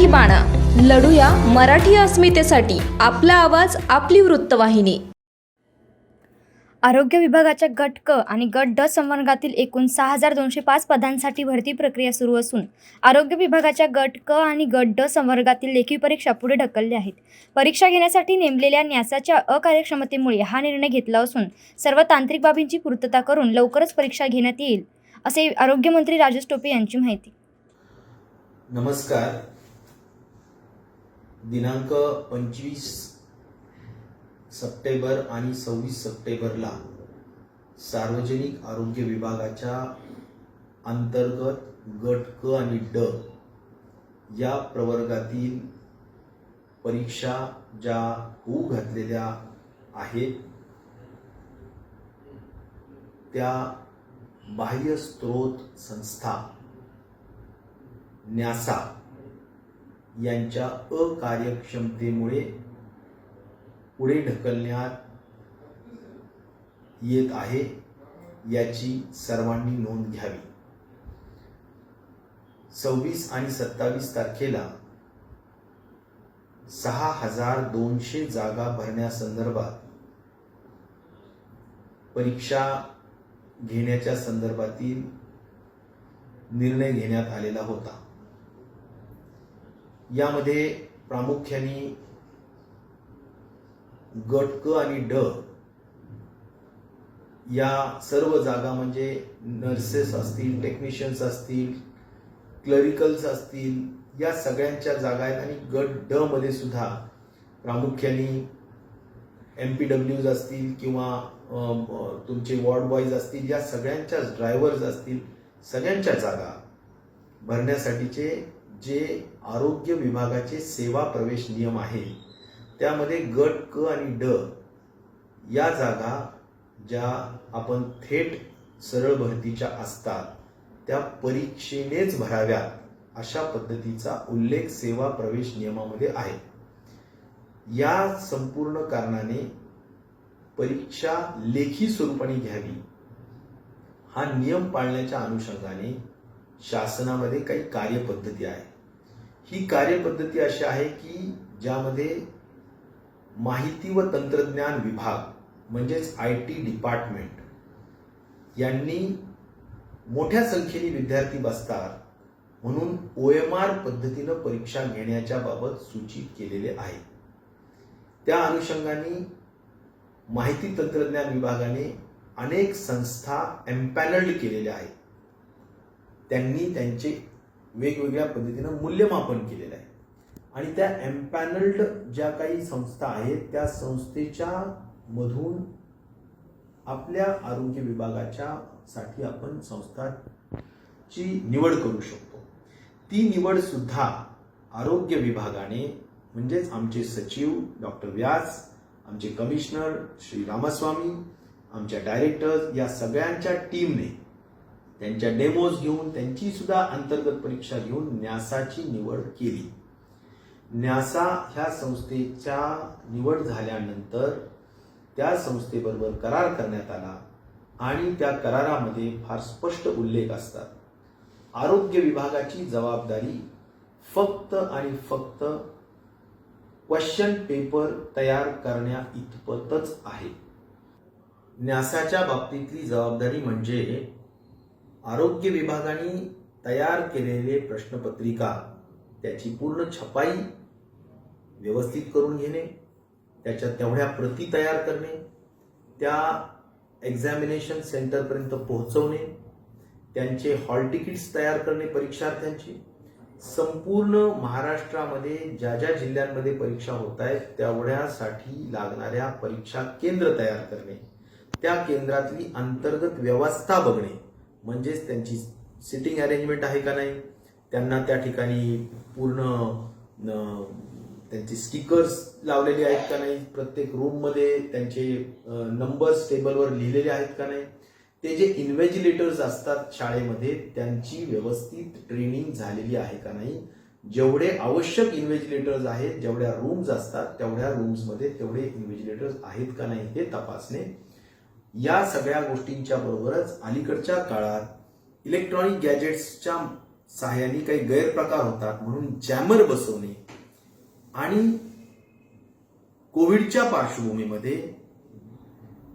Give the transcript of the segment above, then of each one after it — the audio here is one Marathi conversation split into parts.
मराठी बाणा, लढूया मराठी अस्मितेसाठी. आपला आवाज, आपली वृत्तवाहिनी. आरोग्य विभागाच्या गट क आणि गट ड संवर्गातील एकूण 6,205 पदांसाठी भरती प्रक्रिया सुरू असून आरोग्य विभागाच्या गट क आणि गट ड संवर्गातील लेखी परीक्षा पुढे ढकलल्या आहेत. परीक्षा घेण्यासाठी नेमलेल्या न्यासाच्या अकार्यक्षमतेमुळे हा निर्णय घेतला असून सर्व तांत्रिक बाबींची पूर्तता करून लवकरच परीक्षा घेण्यात येईल, असे आरोग्यमंत्री राजेश टोपे यांची माहिती. नमस्कार. दिनांक 25 सप्टेंबर आणि 26 सप्टेंबरला सार्वजनिक आरोग्य विभागाच्या अंतर्गत गट क आणि ड या प्रवर्गातील परीक्षा ज्या होऊ घातलेल्या आहेत त्या बाह्य स्त्रोत संस्था न्यासा यांच्या अकार्यक्षमतेमुळे पुढे ढकलण्यात येत आहे, याची सर्वांनी नोंद घ्यावी. 26 आणि 27 तारखेला 6,200 जागा भरण्यासंदर्भात परीक्षा घेण्याच्या संदर्भातील निर्णय घेण्यात आलेला होता. यामध्ये प्रामुख्याने गट क आणि ड या सर्व जागा म्हणजे नर्सेस असतील, टेक्निशियन्स असतील, क्लरिकल्स असतील, या सगळ्यांच्या जागा आहेत. आणि गट ड मध्ये सुद्धा प्रामुख्याने MPWs असतील किंवा तुमचे वॉर्ड बॉयज असतील, या सगळ्यांच्या ड्रायव्हर्स असतील, सगळ्यांच्या जागा भरण्यासाठीचे जे आरोग्य विभागाचे सेवा प्रवेश नियम आहे त्यामध्ये गट क आणि ड या जागा ज्या आपण थेट सरळ भरतीच्या असतात त्या परीक्षेनेच भराव्यात, अशा पद्धतीचा उल्लेख सेवा प्रवेश नियमामध्ये आहे. या संपूर्ण कारणाने परीक्षा लेखी स्वरूपाने घ्यावी हा नियम पाळण्याच्या अनुषंगाने शासनामध्ये काही कार्यपद्धती आहे. ही कार्यपद्धती अशी आहे की ज्यामध्ये माहिती व तंत्रज्ञान विभाग म्हणजेच IT डिपार्टमेंट यांनी मोठ्या संख्येने विद्यार्थी बसतात म्हणून OMR पद्धतीनं परीक्षा घेण्याच्या बाबत सूचित केलेले आहे. त्या अनुषंगाने माहिती तंत्रज्ञान विभागाने अनेक संस्था एम्पॅनल्ड केलेल्या आहेत. त्यांनी त्यांचे वेगवेगळ्या पद्धतीनं मूल्यमापन केलेलं आहे आणि त्या एम्पॅनल्ड ज्या काही संस्था आहेत त्या संस्थेच्या मधून आपल्या आरोग्य विभागाच्या साठी आपण संस्थाची निवड करू शकतो. ती निवड सुद्धा आरोग्य विभागाने म्हणजेच आमचे सचिव डॉक्टर व्यास, आमचे कमिशनर श्री रामास्वामी, आमच्या डायरेक्टर्स या सगळ्यांच्या टीमने त्यांच्या डेमोज घेऊन त्यांची सुद्धा अंतर्गत परीक्षा घेऊन न्यासाची निवड केली. न्यासा ह्या संस्थेच्या निवड झाल्यानंतर त्या संस्थेबरोबर करार करण्यात आला आणि त्या करारामध्ये फार स्पष्ट उल्लेख असतात. आरोग्य विभागाची जबाबदारी फक्त आणि फक्त क्वेश्चन पेपर तयार करण्या इतपतच आहे. न्यासाच्या बाबतीतली जबाबदारी म्हणजे आरोग्य विभागाने तयार केलेले प्रश्नपत्रिका त्याची पूर्ण छपाई व्यवस्थित करून घेणे, त्याच्या तेवढ्या प्रती तयार करणे, त्या एक्झामिनेशन सेंटरपर्यंत पोहोचवणे, त्यांचे हॉल तिकीट्स तयार करणे परीक्षार्थ्यांची, संपूर्ण महाराष्ट्रामध्ये ज्या ज्या जिल्ह्यांमध्ये परीक्षा होत आहेत तेवढ्यासाठी लागणाऱ्या परीक्षा केंद्र तयार करणे, त्या केंद्रातली अंतर्गत व्यवस्था बघणे म्हणजेच त्यांची सिटिंग अरेंजमेंट आहे का नाही, त्यांना त्या ठिकाणी पूर्ण त्यांचे स्टिकर्स लावलेले आहेत का नाही, प्रत्येक रूममध्ये त्यांचे नंबर्स टेबलवर लिहिलेले आहेत का नाही, ते जे इन्व्हिजिलेटर्स असतात शाळेमध्ये त्यांची व्यवस्थित ट्रेनिंग झालेली आहे का नाही, जेवढे आवश्यक इन्व्हिजिलेटर्स आहेत, जेवढ्या रूम्स असतात तेवढ्या रूम्समध्ये तेवढे इन्व्हिजिलेटर्स आहेत का नाही हे तपासणे. या सगळ्या गोष्टींच्या बरोबरच अलीकडच्या काळात इलेक्ट्रॉनिक गॅजेट्सच्या सहाय्याने काही गैरप्रकार होतात म्हणून जॅमर बसवणे आणि कोविडच्या पार्श्वभूमीमध्ये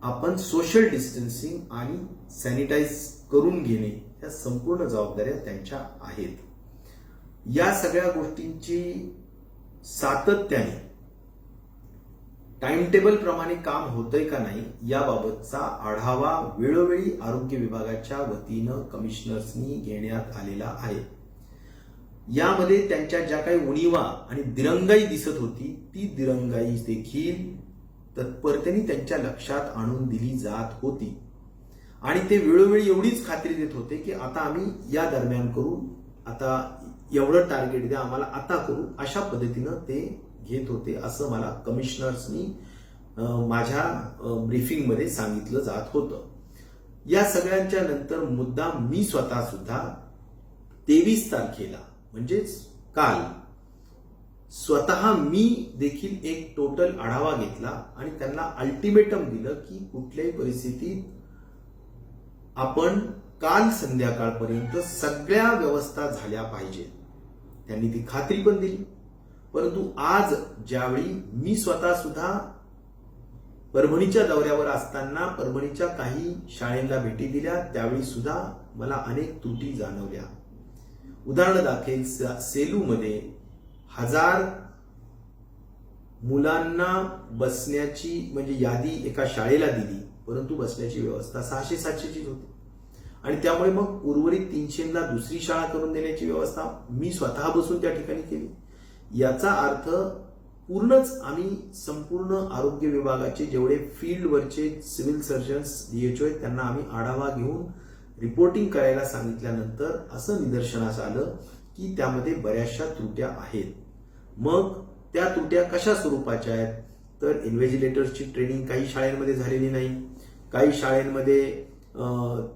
आपण सोशल डिस्टन्सिंग आणि सॅनिटाईज करून घेणे या संपूर्ण जबाबदाऱ्या त्यांच्या आहेत. या सगळ्या गोष्टींची सातत्याने टाइम टेबल प्रमाणे काम होतंय का नाही याबाबतचा आढावा वेळोवेळी आरोग्य विभागाच्या वतीनं कमिशनर्सनी घेण्यात आलेला आहे. यामध्ये त्यांच्या ज्या काही उणिवा आणि दिरंगाई दिसत होती ती दिरंगाई देखील तत्परतेने त्यांच्या लक्षात आणून दिली जात होती आणि ते वेळोवेळी एवढीच खात्री देत होते की आता आम्ही या दरम्यान करू, आता एवढं टार्गेट द्या आम्हाला, आता करू, अशा पद्धतीनं ते घेत होते असं मला कमिशनर्सनी माझ्या ब्रीफिंगमध्ये सांगितलं जात होतं. या सगळ्यांच्या नंतर मुद्दाम मी स्वतः सुद्धा 23 तारखेला म्हणजेच काल स्वतः मी देखील एक टोटल आढावा घेतला आणि त्यांना अल्टिमेटम दिलं की कुठल्याही परिस्थितीत आपण काल संध्याकाळपर्यंत सगळ्या व्यवस्था झाल्या पाहिजेत. त्यांनी ती खात्री पण दिली. परंतु आज ज्यावेळी मी स्वतः सुद्धा परभणीच्या दौऱ्यावर असताना परभणीच्या काही शाळेला भेटी दिल्या त्यावेळी सुद्धा मला अनेक त्रुटी जाणवल्या. उदाहरणादाखल सेलूमध्ये 1000 मुलांना बसण्याची म्हणजे यादी एका शाळेला दिली परंतु बसण्याची व्यवस्था 600-700चीच होती आणि त्यामुळे मग उर्वरित 300ला दुसरी शाळा करून देण्याची व्यवस्था मी स्वतः बसून त्या ठिकाणी केली. याचा अर्थ पूर्णच आम्ही संपूर्ण आरोग्य विभागाचे जेवढे फील्डवरचे सिव्हिल सर्जन्स DHO आहेत त्यांना आम्ही आढावा घेऊन रिपोर्टिंग करायला सांगितल्यानंतर असं निदर्शनास आलं की त्यामध्ये बऱ्याचशा त्रुट्या आहेत. मग त्या त्रुट्या कशा स्वरूपाच्या आहेत तर इन्व्हिजिलेटर्सची ट्रेनिंग काही शाळांमध्ये झालेली नाही, काही शाळांमध्ये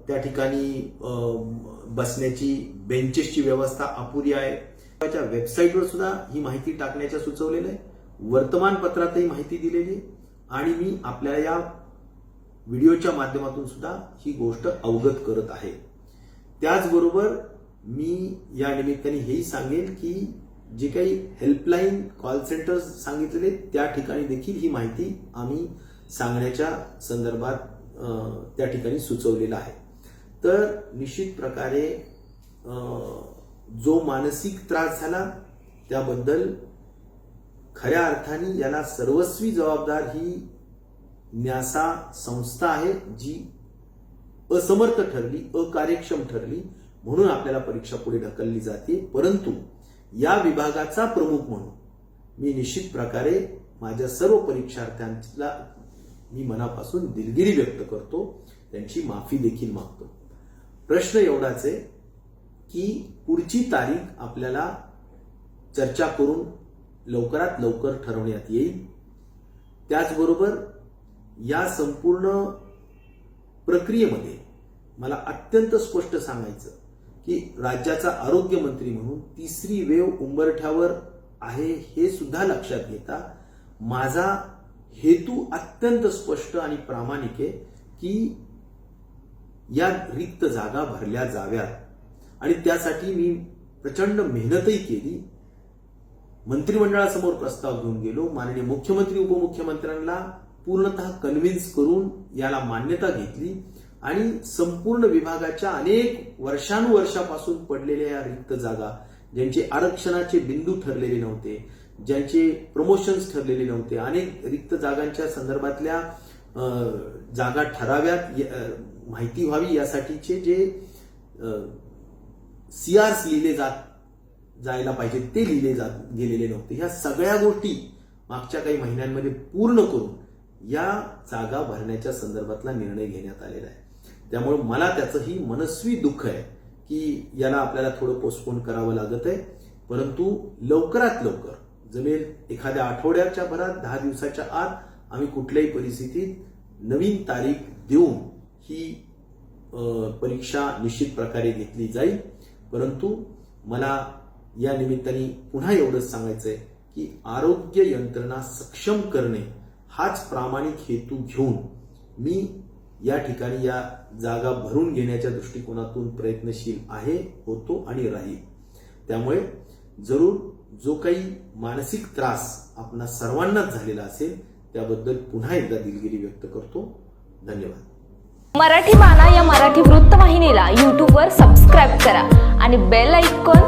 त्या ठिकाणी बसण्याची बेंचेसची व्यवस्था अपुरी आहे. वेबसाईटवर सुद्धा ही माहिती टाकण्याच्या सुचवलेलं आहे, वर्तमानपत्रातही माहिती दिलेली आणि मी आपल्याला या व्हिडिओच्या माध्यमातून सुद्धा ही गोष्ट अवगत करत आहे. त्याचबरोबर मी या निमित्ताने हेही सांगेन की जे काही हेल्पलाईन कॉल सेंटर्स सांगितलेले त्या ठिकाणी देखील ही माहिती आम्ही सांगण्याच्या संदर्भात त्या ठिकाणी सुचवलेलं आहे. तर निश्चित प्रकारे जो मानसिक त्रास झाला त्याबद्दल खऱ्या अर्थाने याला सर्वस्वी जबाबदार ही न्यासा संस्था आहे जी असमर्थ ठरली, अकार्यक्षम ठरली म्हणून आपल्याला परीक्षा पुढे ढकलली जाते. परंतु या विभागाचा प्रमुख म्हणून मी निश्चित प्रकारे माझ्या सर्व परीक्षार्थ्यांना मी मनापासून दिलगिरी व्यक्त करतो, त्यांची माफी देखील मागतो. प्रश्न एवढाच आहे की पुढची तारीख आपल्याला चर्चा करून लवकरात लवकर ठरवण्यात येईल. त्याचबरोबर या संपूर्ण प्रक्रियेमध्ये मला अत्यंत स्पष्ट सांगायचं की राज्याचा आरोग्य मंत्री म्हणून तिसरी वेव्ह उंबरठ्यावर आहे हे सुद्धा लक्षात घेता माझा हेतू अत्यंत स्पष्ट आणि प्रामाणिक आहे की या रिक्त जागा भरल्या जाव्यात आणि त्यासाठी मी प्रचंड मेहनतही केली. मंत्रिमंडळासमोर प्रस्ताव घेऊन गेलो, माननीय मुख्यमंत्री उपमुख्यमंत्र्यांना पूर्णतः कन्व्हिन्स करून याला मान्यता घेतली आणि संपूर्ण विभागाच्या अनेक वर्षानुवर्षापासून पडलेल्या या रिक्त जागा ज्यांचे आरक्षणाचे बिंदू ठरलेले नव्हते, ज्यांचे प्रमोशन्स ठरलेले नव्हते, अनेक रिक्त जागांच्या संदर्भातल्या जागा ठराव्यात माहिती व्हावी यासाठीचे जे CRs लिहिले जायला पाहिजे ते लिहिले गेलेले नव्हते. ह्या सगळ्या गोष्टी मागच्या काही महिन्यांमध्ये पूर्ण करून या जागा भरण्याच्या संदर्भातला निर्णय घेण्यात आलेला आहे. त्यामुळे मला त्याचंही मनस्वी दुःख आहे की याला आपल्याला थोडं पोस्टपोन करावं लागत आहे. परंतु लवकरात लवकर जमेल एखाद्या आठवड्याच्या भरात 10 दिवसाच्या आत आम्ही कुठल्याही परिस्थितीत नवीन तारीख देऊन ही परीक्षा निश्चित प्रकारे घेतली जाईल. परंतु मला या निमित्ताने पुन्हा एवढंच सांगायचंय की आरोग्य यंत्रणा सक्षम करणे हाच प्रामाणिक हेतू घेऊन मी या ठिकाणी या जागा भरून घेण्याच्या दृष्टिकोनातून प्रयत्नशील आहे, होतो आणि राहील. त्यामुळे जरूर जो काही मानसिक त्रास आपणा सर्वांनाच झालेला असेल त्याबद्दल पुन्हा एकदा दिलगिरी व्यक्त करतो. धन्यवाद. मराठी बाणा या मराठी वृत्तवाहिनीला यूट्यूबवर सबस्क्राईब करा आणि बेल आयकॉन